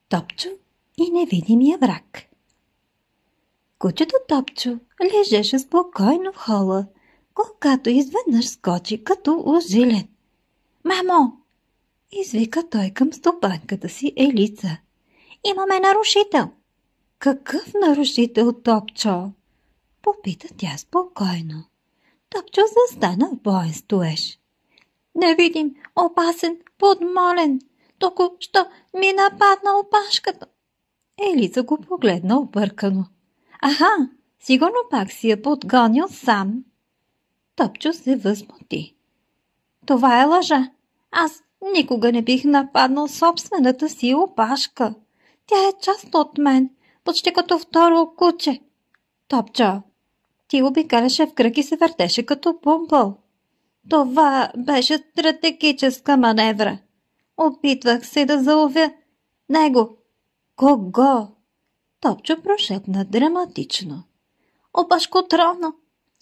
Топчо и невидимия враг. Кучето Топчо лежеше спокойно в хола, когато изведнъж скочи като ужилен. «Мамо!» извика той към стопанката си Елица. «Имаме нарушител!» «Какъв нарушител, Топчо?» попита тя спокойно. Топчо застана в боен стоеж. «Невидим, опасен, подмолен, току-що ми нападна опашката!» Елица го погледна объркано. «Аха, сигурно пак си я подгонил сам!» Топчо се възмути. «Това е лъжа. Аз никога не бих нападнал собствената си опашка. Тя е част от мен, почти като второ куче. Топчо, ти обикаляше в кръг и се въртеше като помпъл. Това беше стратегическа маневра. Опитвах се да заловя него». «Кого?» Топчо прошепна драматично. «Опашкотрона,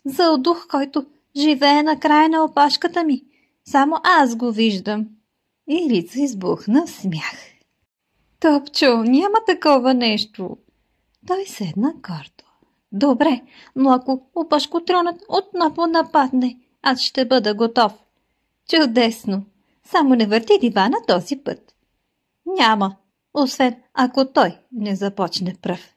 зъл дух, който живее на края на опашката ми. Само аз го виждам». Елица избухна в смях. «Топчо, няма такова нещо». Той седна гордо. «Добре, но ако опашкотронът отново нападне, аз ще бъда готов». «Чудесно! Само не върти дивана този път». «Няма, освен ако той не започне пръв».